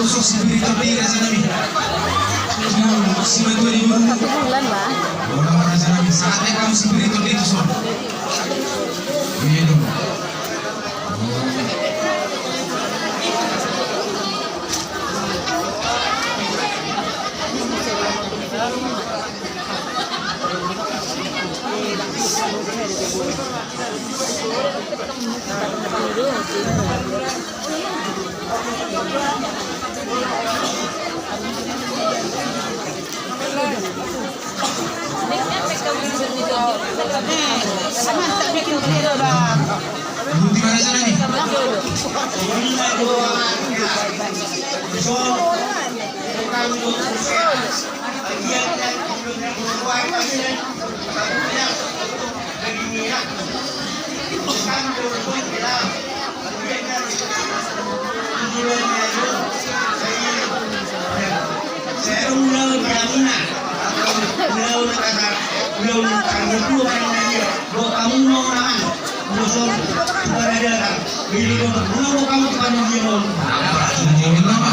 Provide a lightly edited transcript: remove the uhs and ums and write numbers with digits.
usok si Birito Pira sa namin. Si Mato ni Muru. Satu bulan lah. Orang-orang sa namin. Sa atin kamu si Birito dito son. Ayan o. Di mana sa namin? Saya ulang berlamunan ulang tanggal 2 kan dia buat kamu mau nahan musuh kepada dia kan bila mau kamu kepada dia mau Jangan lama.